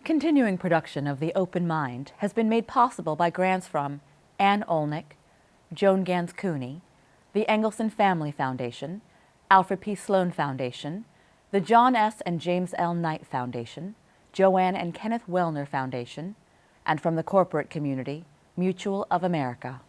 Continuing production of The Open Mind has been made possible by grants from Ann Olnick, Joan Gans CUNY, the Engelson Family Foundation, Alfred P. Sloan Foundation, the John S. and James L. Knight Foundation, Joanne and Kenneth Wellner Foundation, and from the corporate community, Mutual of America.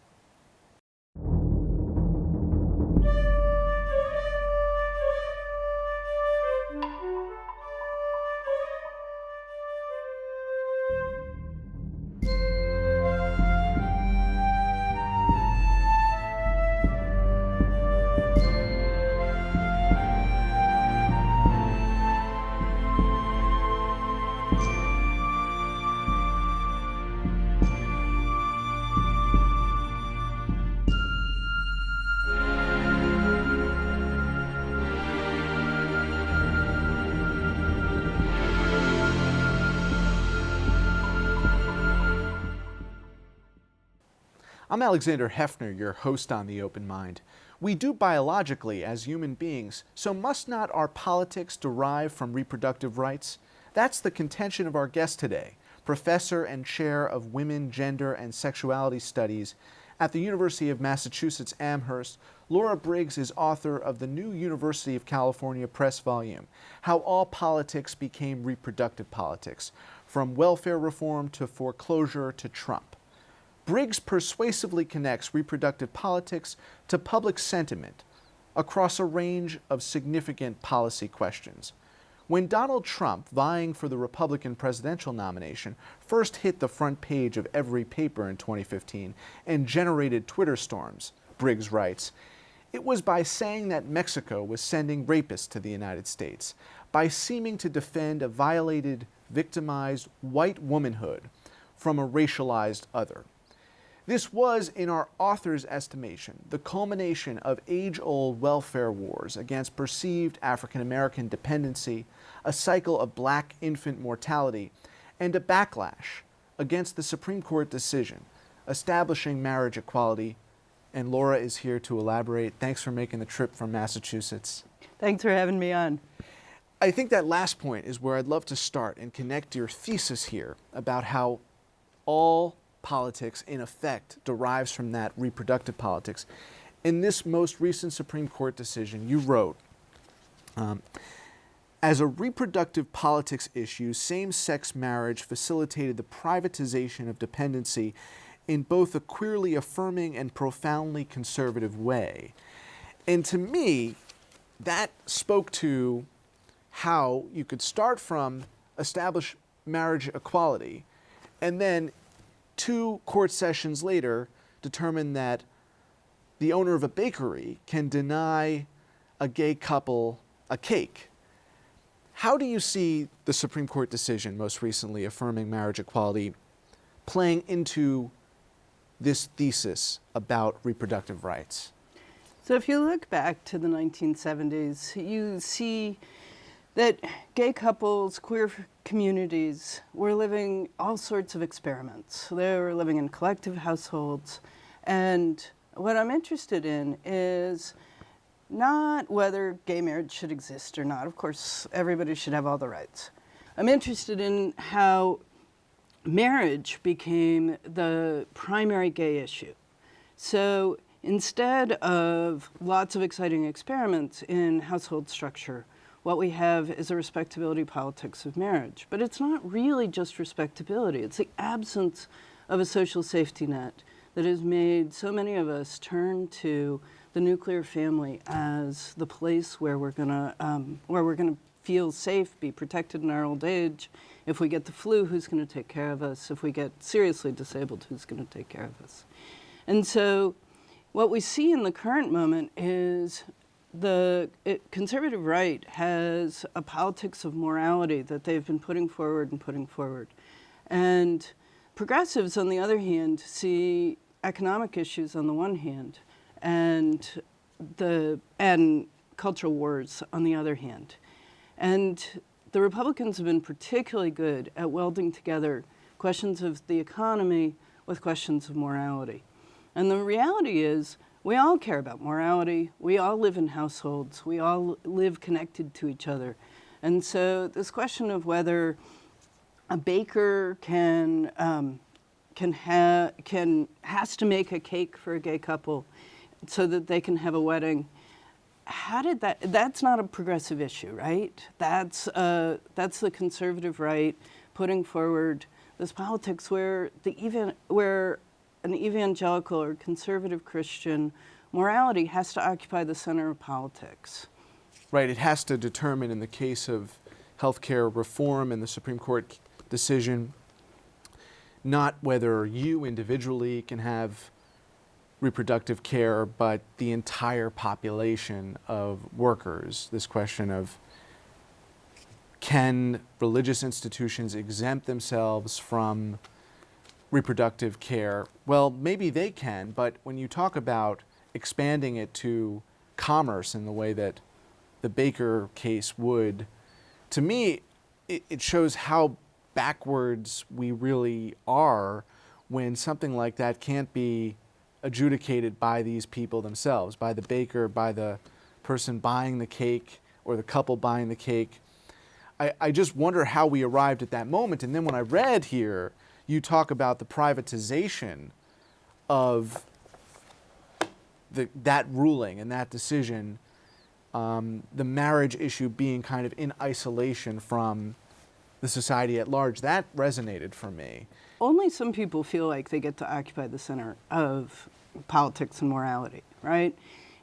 I'm Alexander Heffner, your host on The Open Mind. We do biologically as human beings, so must not our politics derive from reproductive rights? That's the contention of our guest today, Professor and Chair of Women, Gender, and Sexuality Studies at the University of Massachusetts-Amherst. Laura Briggs is author of the new University of California Press volume, How All Politics Became Reproductive Politics, From Welfare Reform to Foreclosure to Trump. Briggs persuasively connects reproductive politics to public sentiment across a range of significant policy questions. When Donald Trump, vying for the Republican presidential nomination, first hit the front page of every paper in 2015 and generated Twitter storms, Briggs writes, it was by saying that Mexico was sending rapists to the United States, by seeming to defend a violated, victimized white womanhood from a racialized other. This was, in our author's estimation, the culmination of age-old welfare wars against perceived African-American dependency, a cycle of black infant mortality, and a backlash against the Supreme Court decision establishing marriage equality. And Laura is here to elaborate. Thanks for making the trip from Massachusetts. Thanks for having me on. I think that last point is where I'd love to start and connect your thesis here about how all politics, in effect, derives from that reproductive politics. In this most recent Supreme Court decision, you wrote, as a reproductive politics issue, same-sex marriage facilitated the privatization of dependency in both a queerly affirming and profoundly conservative way. And to me, that spoke to how you could start from establish marriage equality and then 2 court sessions later determined that the owner of a bakery can deny a gay couple a cake. How do you see the Supreme Court decision most recently affirming marriage equality playing into this thesis about reproductive rights? So if you look back to the 1970s, you see that gay couples, queer communities were living all sorts of experiments. They were living in collective households. And what I'm interested in is not whether gay marriage should exist or not. Of course, everybody should have all the rights. I'm interested in how marriage became the primary gay issue. So instead of lots of exciting experiments in household structure, what we have is a respectability politics of marriage. But it's not really just respectability. It's the absence of a social safety net that has made so many of us turn to the nuclear family as the place where we're gonna feel safe, be protected in our old age. If we get the flu, who's gonna take care of us? If we get seriously disabled, who's gonna take care of us? And so what we see in the current moment is the conservative right has a politics of morality that they've been putting forward. And progressives, on the other hand, see economic issues on the one hand and cultural wars on the other hand. And the Republicans have been particularly good at welding together questions of the economy with questions of morality. And the reality is, we all care about morality. We all live in households. We all live connected to each other. And so this question of whether a baker has to make a cake for a gay couple so that they can have a wedding. That's not a progressive issue, right? That's the conservative right putting forward this politics where an evangelical or conservative Christian morality has to occupy the center of politics. Right, it has to determine, in the case of healthcare reform and the Supreme Court decision, not whether you individually can have reproductive care, but the entire population of workers. This question of, can religious institutions exempt themselves from reproductive care? Well, maybe they can, but when you talk about expanding it to commerce in the way that the Baker case would, to me, it shows how backwards we really are when something like that can't be adjudicated by these people themselves, by the baker, by the person buying the cake or the couple buying the cake. I just wonder how we arrived at that moment. And then when I read here, you talk about the privatization of that ruling and that decision, the marriage issue being kind of in isolation from the society at large. That resonated for me. Only some people feel like they get to occupy the center of politics and morality, right?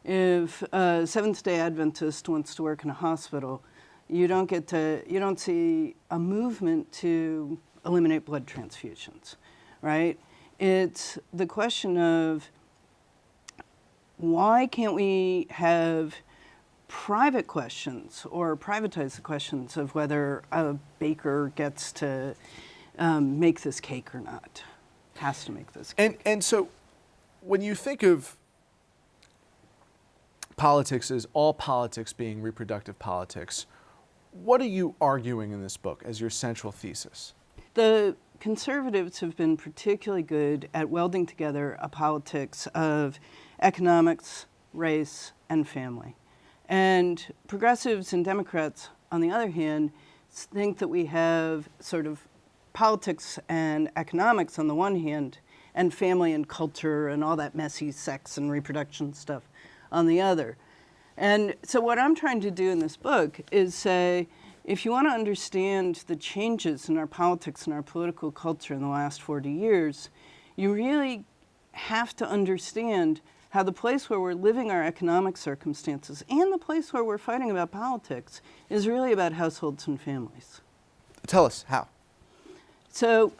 If a Seventh-day Adventist wants to work in a hospital, you don't see a movement to eliminate blood transfusions, right? It's the question of, why can't we have private questions or privatize the questions of whether a baker gets to make this cake or not, has to make this cake. And so when you think of politics as all politics being reproductive politics, what are you arguing in this book as your central thesis? The conservatives have been particularly good at welding together a politics of economics, race, and family. And progressives and Democrats, on the other hand, think that we have sort of politics and economics on the one hand, and family and culture and all that messy sex and reproduction stuff on the other. And so what I'm trying to do in this book is say, if you want to understand the changes in our politics and our political culture in the last 40 years, you really have to understand how the place where we're living our economic circumstances and the place where we're fighting about politics is really about households and families. Tell us how. So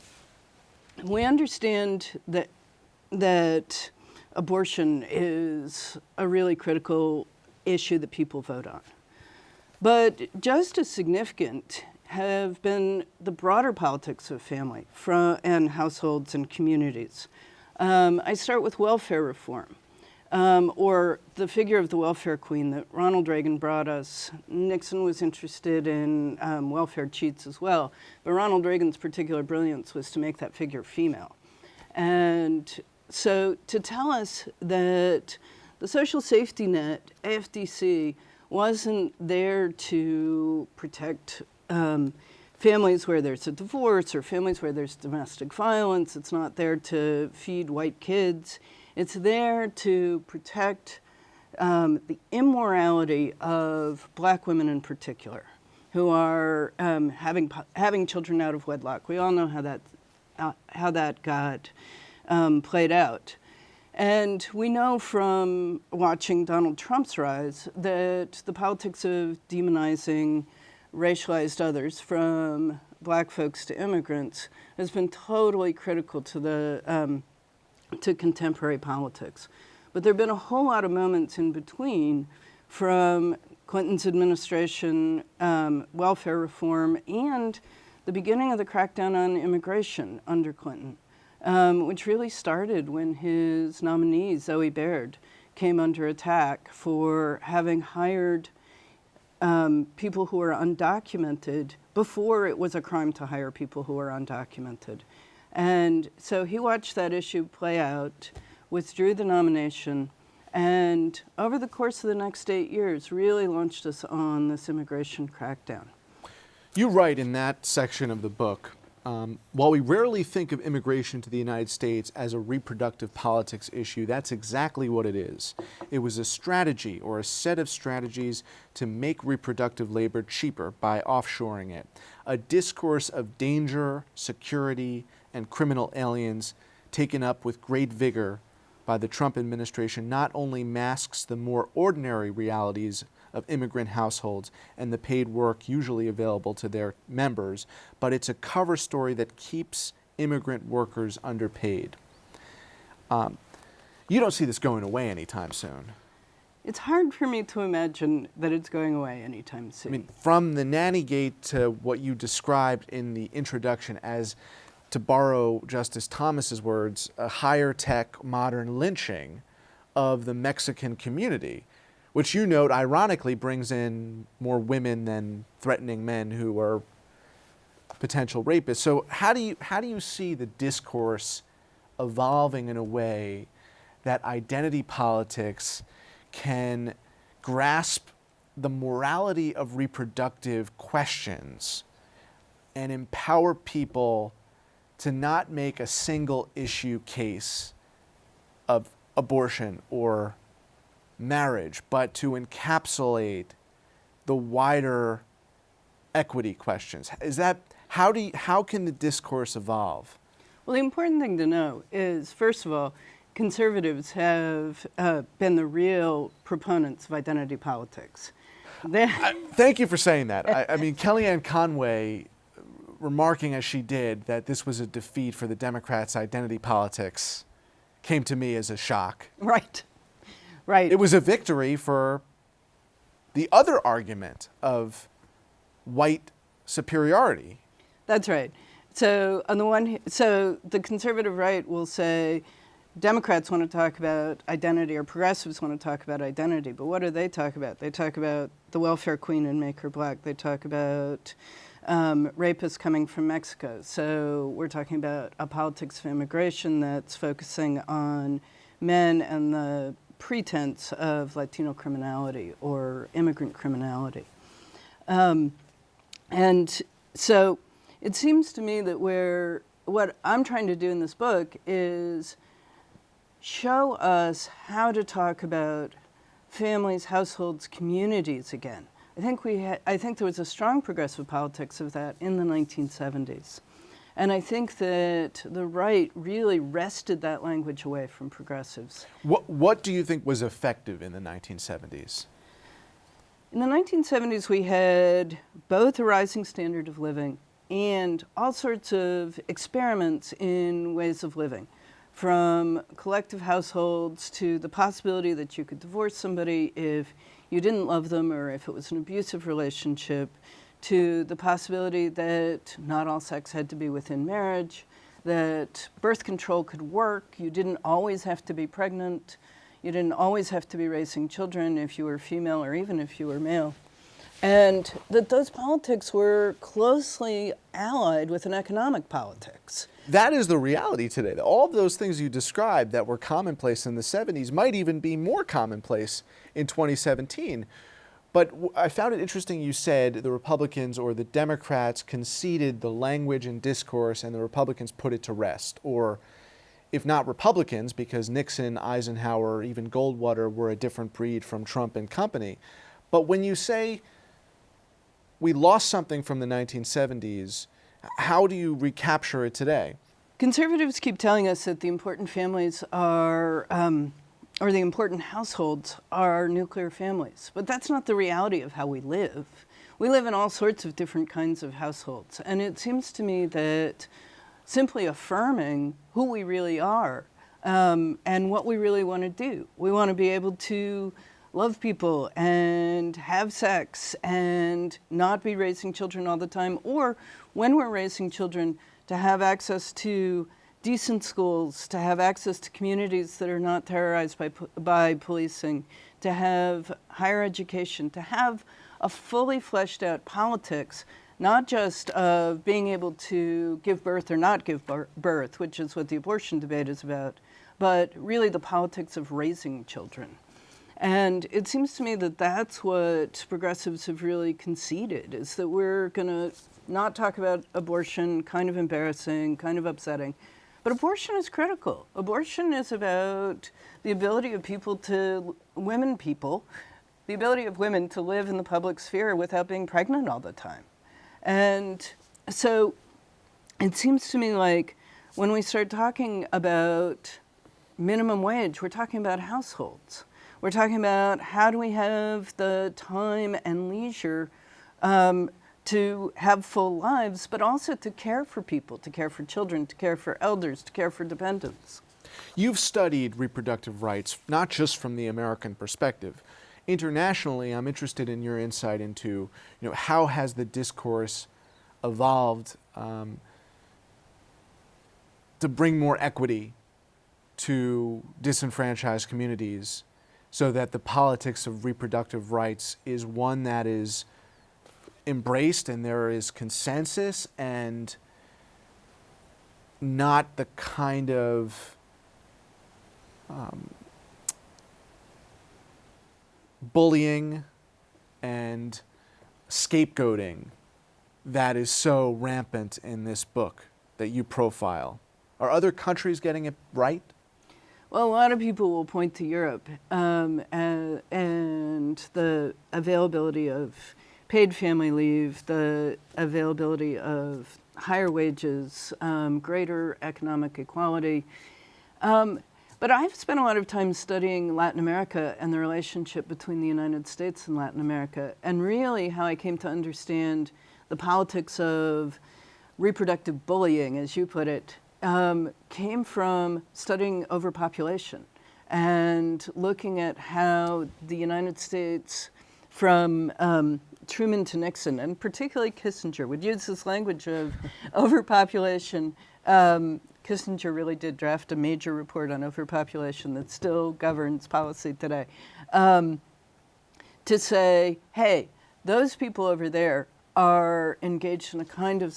we understand that abortion is a really critical issue that people vote on. But just as significant have been the broader politics of family and households and communities. I start with welfare reform, or the figure of the welfare queen that Ronald Reagan brought us. Nixon was interested in welfare cheats as well, but Ronald Reagan's particular brilliance was to make that figure female. And so to tell us that the social safety net, AFDC, wasn't there to protect families where there's a divorce or families where there's domestic violence. It's not there to feed white kids. It's there to protect the immorality of black women in particular, who are having children out of wedlock. We all know how that got played out. And we know from watching Donald Trump's rise that the politics of demonizing racialized others, from black folks to immigrants, has been totally critical to to contemporary politics. But there have been a whole lot of moments in between, from Clinton's administration, welfare reform, and the beginning of the crackdown on immigration under Clinton, which really started when his nominee, Zoe Baird, came under attack for having hired people who were undocumented before it was a crime to hire people who were undocumented. And so he watched that issue play out, withdrew the nomination, and over the course of the next 8 years really launched us on this immigration crackdown. You write in that section of the book While we rarely think of immigration to the United States as a reproductive politics issue, that's exactly what it is. It was a strategy or a set of strategies to make reproductive labor cheaper by offshoring it. A discourse of danger, security, and criminal aliens taken up with great vigor by the Trump administration not only masks the more ordinary realities of immigrant households and the paid work usually available to their members, but it's a cover story that keeps immigrant workers underpaid. You don't see this going away anytime soon. It's hard for me to imagine that it's going away anytime soon. I mean, from the nanny gate to what you described in the introduction as, to borrow Justice Thomas's words, a higher tech modern lynching of the Mexican community, which you note ironically brings in more women than threatening men who are potential rapists. So how do you see the discourse evolving in a way that identity politics can grasp the morality of reproductive questions and empower people to not make a single issue case of abortion or marriage, but to encapsulate the wider equity questions? How can the discourse evolve? Well, the important thing to know is, first of all, conservatives have been the real proponents of identity politics. Thank you for saying that. I mean, Kellyanne Conway, remarking as she did that this was a defeat for the Democrats' identity politics, came to me as a shock. Right. Right. It was a victory for the other argument of white superiority. That's right. So on the one, so the conservative right will say Democrats want to talk about identity, or progressives want to talk about identity, but what do they talk about? They talk about the welfare queen and make her black. They talk about rapists coming from Mexico. So we're talking about a politics of immigration that's focusing on men and the pretense of Latino criminality or immigrant criminality. And so it seems to me that what I'm trying to do in this book is show us how to talk about families, households, communities again. I think there was a strong progressive politics of that in the 1970s. And I think that the right really wrested that language away from progressives. What do you think was effective in the 1970s? In the 1970s, we had both a rising standard of living and all sorts of experiments in ways of living, from collective households to the possibility that you could divorce somebody if you didn't love them or if it was an abusive relationship, to the possibility that not all sex had to be within marriage, that birth control could work. You didn't always have to be pregnant. You didn't always have to be raising children if you were female or even if you were male. And that those politics were closely allied with an economic politics. That is the reality today. All of those things you described that were commonplace in the 70s might even be more commonplace in 2017. But I found it interesting you said the Republicans or the Democrats conceded the language and discourse and the Republicans put it to rest. Or if not Republicans, because Nixon, Eisenhower, even Goldwater were a different breed from Trump and company. But when you say we lost something from the 1970s, how do you recapture it today? Conservatives keep telling us that the important families are, or the important households are nuclear families. But that's not the reality of how we live. We live in all sorts of different kinds of households. And it seems to me that simply affirming who we really are and what we really want to do. We want to be able to love people and have sex and not be raising children all the time, or when we're raising children, to have access to decent schools, to have access to communities that are not terrorized by policing, to have higher education, to have a fully fleshed out politics, not just of being able to give birth or not give birth, which is what the abortion debate is about, but really the politics of raising children. And it seems to me that that's what progressives have really conceded, is that we're going to not talk about abortion, kind of embarrassing, kind of upsetting. But abortion is critical. Abortion is about the ability of the ability of women to live in the public sphere without being pregnant all the time. And so it seems to me like when we start talking about minimum wage, we're talking about households. We're talking about how do we have the time and leisure to have full lives, but also to care for people, to care for children, to care for elders, to care for dependents. You've studied reproductive rights, not just from the American perspective. Internationally, I'm interested in your insight into, how has the discourse evolved to bring more equity to disenfranchised communities so that the politics of reproductive rights is one that is embraced and there is consensus and not the kind of bullying and scapegoating that is so rampant in this book that you profile. Are other countries getting it right? Well, a lot of people will point to Europe and the availability of paid family leave, the availability of higher wages, greater economic equality. But I've spent a lot of time studying Latin America and the relationship between the United States and Latin America, and really how I came to understand the politics of reproductive bullying, as you put it, came from studying overpopulation and looking at how the United States, from Truman to Nixon, and particularly Kissinger, would use this language of overpopulation. Kissinger really did draft a major report on overpopulation that still governs policy today, to say, hey, those people over there are engaged in a kind of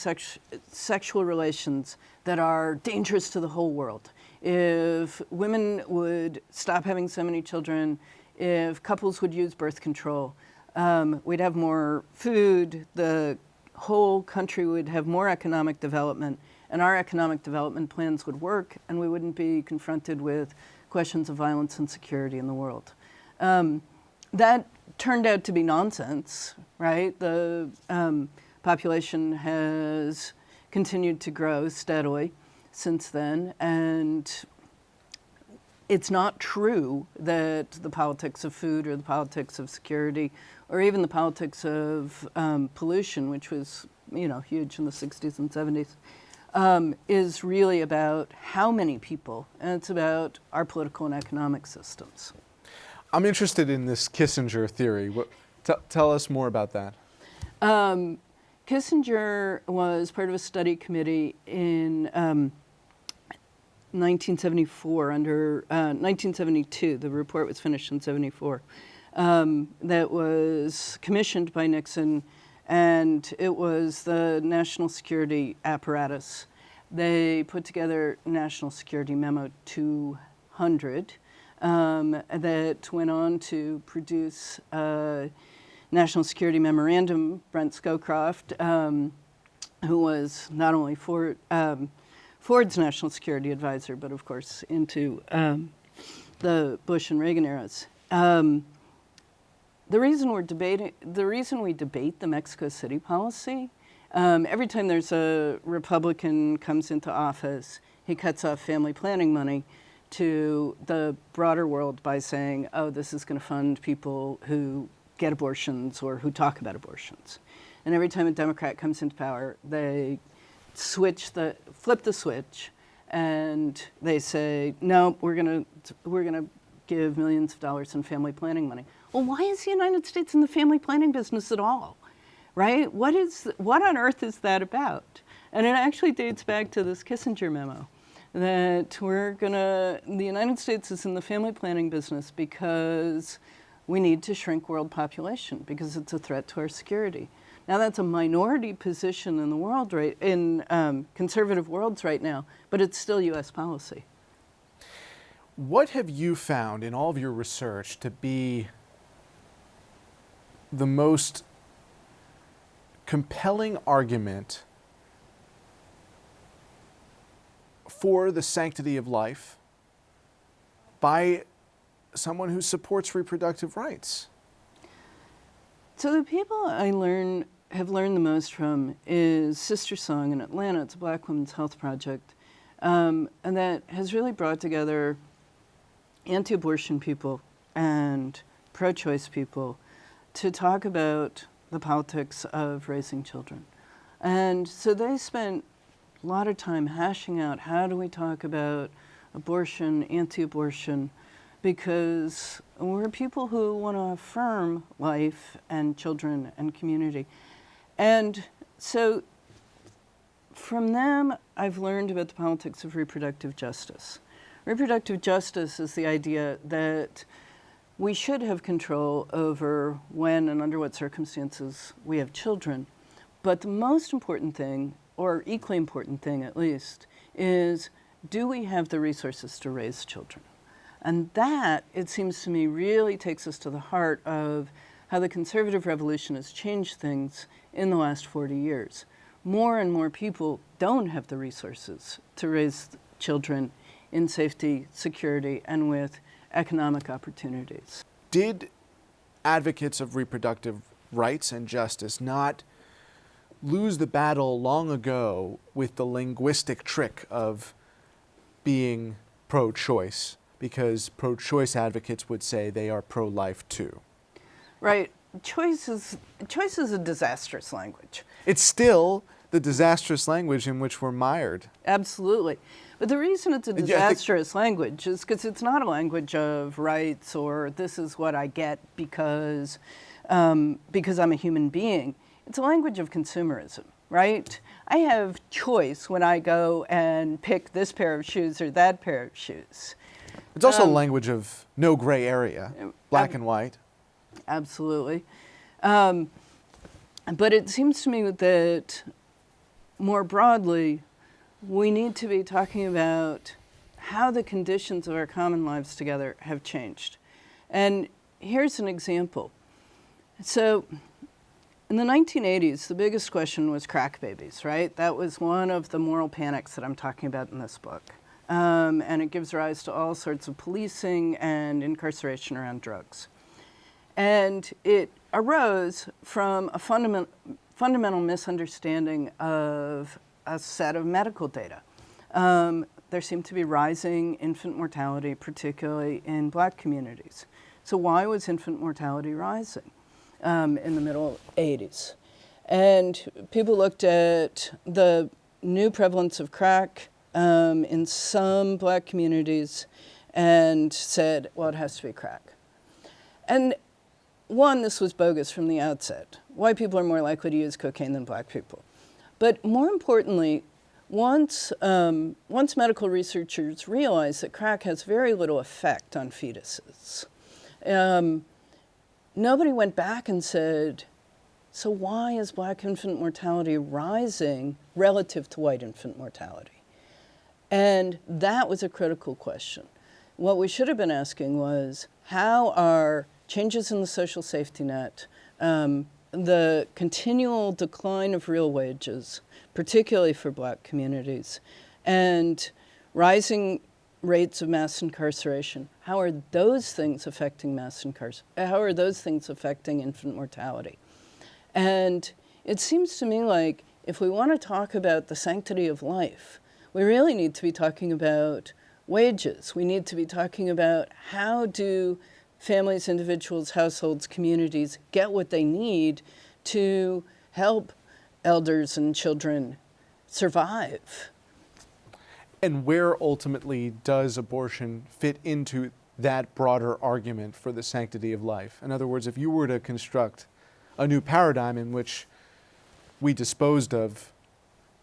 sexual relations that are dangerous to the whole world. If women would stop having so many children, if couples would use birth control, we'd have more food, the whole country would have more economic development, and our economic development plans would work, and we wouldn't be confronted with questions of violence and security in the world. That turned out to be nonsense, right? The population has continued to grow steadily since then, and it's not true that the politics of food or the politics of security or even the politics of pollution, which was huge in the 60s and 70s, is really about how many people, and it's about our political and economic systems. I'm interested in this Kissinger theory. Tell us more about that. Kissinger was part of a study committee in 1974 under 1972. The report was finished in 74. That was commissioned by Nixon, and it was the national security apparatus. They put together National Security Memo 200 that went on to produce a National Security Memorandum. Brent Scowcroft, who was not only Ford's national security advisor, but of course into the Bush and Reagan eras. The reason we debate the Mexico City policy, every time there's a Republican comes into office, he cuts off family planning money to the broader world by saying, oh, this is going to fund people who get abortions or who talk about abortions. And every time a Democrat comes into power, they flip the switch, and they say, no, we're gonna give millions of dollars in family planning money. Well, why is the United States in the family planning business at all, right? What on earth is that about? And it actually dates back to this Kissinger memo, that the United States is in the family planning business because we need to shrink world population because it's a threat to our security. Now that's a minority position in the world, in conservative worlds right now, but it's still U.S. policy. What have you found in all of your research to be the most compelling argument for the sanctity of life by someone who supports reproductive rights? So the people have learned the most from is Sister Song in Atlanta. It's a Black women's health project, and that has really brought together anti-abortion people and pro-choice people to talk about the politics of raising children. And so they spent a lot of time hashing out how do we talk about abortion, anti-abortion, because we're people who want to affirm life and children and community. And so from them, I've learned about the politics of reproductive justice. Reproductive justice is the idea that we should have control over when and under what circumstances we have children. But the most important thing, or equally important thing at least, is do we have the resources to raise children? And that, it seems to me, really takes us to the heart of how the conservative revolution has changed things in the last 40 years. More and more people don't have the resources to raise children in safety, security, and with economic opportunities. Did advocates of reproductive rights and justice not lose the battle long ago with the linguistic trick of being pro-choice? Because pro-choice advocates would say they are pro-life too. Right. Choice is a disastrous language. It's still the disastrous language in which we're mired. Absolutely. But the reason it's a disastrous language is because it's not a language of rights or this is what I get because I'm a human being. It's a language of consumerism, right? I have choice when I go and pick this pair of shoes or that pair of shoes. It's also a language of no gray area, black and white. Absolutely. But it seems to me that more broadly, we need to be talking about how the conditions of our common lives together have changed. And here's an example. So in the 1980s, the biggest question was crack babies, right? That was one of the moral panics that I'm talking about in this book. And it gives rise to all sorts of policing and incarceration around drugs. And it arose from a fundamental misunderstanding of a set of medical data. There seemed to be rising infant mortality, particularly in Black communities. So why was infant mortality rising in the middle 80s? And people looked at the new prevalence of crack in some Black communities and said, well, it has to be crack. And one, this was bogus from the outset. White people are more likely to use cocaine than Black people. But more importantly, once medical researchers realized that crack has very little effect on fetuses, nobody went back and said, so why is Black infant mortality rising relative to white infant mortality? And that was a critical question. What we should have been asking was, how are changes in the social safety net, the continual decline of real wages, particularly for Black communities, and rising rates of mass incarceration, how are those things affecting how are those things affecting infant mortality? And it seems to me like if we want to talk about the sanctity of life, we really need to be talking about wages. We need to be talking about how do families, individuals, households, communities get what they need to help elders and children survive. And where ultimately does abortion fit into that broader argument for the sanctity of life? In other words, if you were to construct a new paradigm in which we disposed of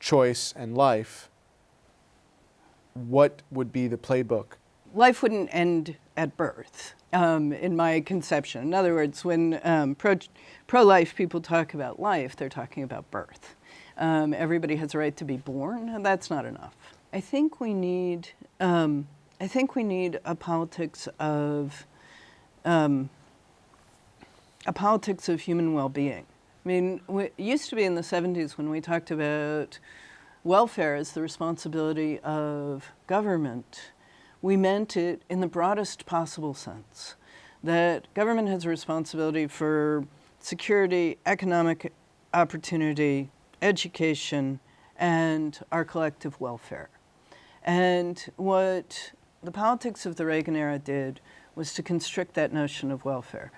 choice and life, what would be the playbook? Life wouldn't end at birth, in my conception. In other words, when pro-life people talk about life, they're talking about birth. Everybody has a right to be born, and that's not enough. I think we need a politics of human well-being. I mean, it used to be in the 70s when we talked about welfare as the responsibility of government. We meant it in the broadest possible sense, that government has a responsibility for security, economic opportunity, education, and our collective welfare. And what the politics of the Reagan era did was to constrict that notion of welfare.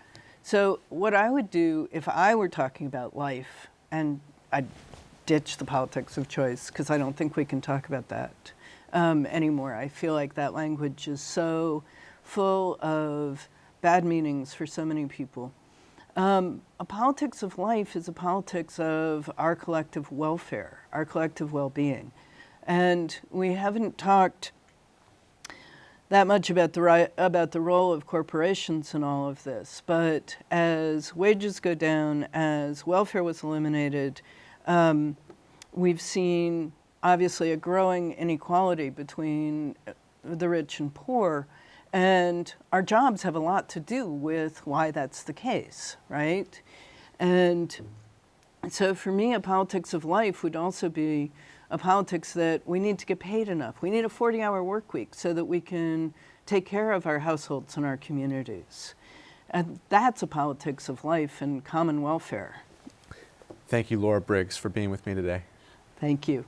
So what I would do if I were talking about life, and I'd ditch the politics of choice because I don't think we can talk about that anymore. I feel like that language is so full of bad meanings for so many people. A politics of life is a politics of our collective welfare, our collective well-being. And we haven't talked that much about the role of corporations in all of this, but as wages go down, as welfare was eliminated, we've seen obviously a growing inequality between the rich and poor, and our jobs have a lot to do with why that's the case, right? And so for me, a politics of life would also be a politics that we need to get paid enough. We need a 40-hour work week so that we can take care of our households and our communities. And that's a politics of life and common welfare. Thank you, Laura Briggs, for being with me today. Thank you.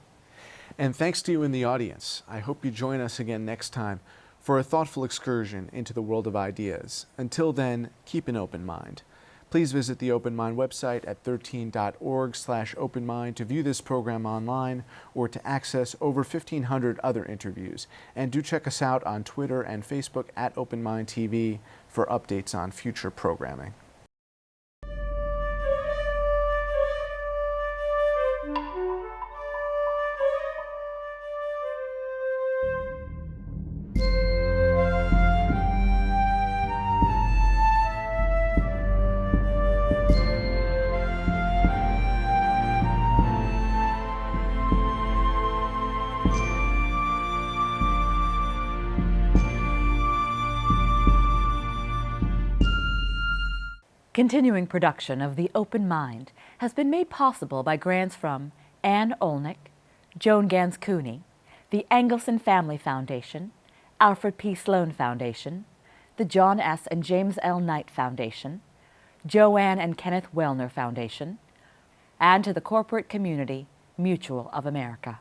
And thanks to you in the audience. I hope you join us again next time for a thoughtful excursion into the world of ideas. Until then, keep an open mind. Please visit the Open Mind website at 13.org/openmind to view this program online or to access over 1,500 other interviews. And do check us out on Twitter and Facebook at Open Mind TV for updates on future programming. Continuing production of The Open Mind has been made possible by grants from Anne Olnick, Joan Gans CUNY, the Engelson Family Foundation, Alfred P. Sloan Foundation, the John S. and James L. Knight Foundation, Joanne and Kenneth Wellner Foundation, and to the corporate community Mutual of America.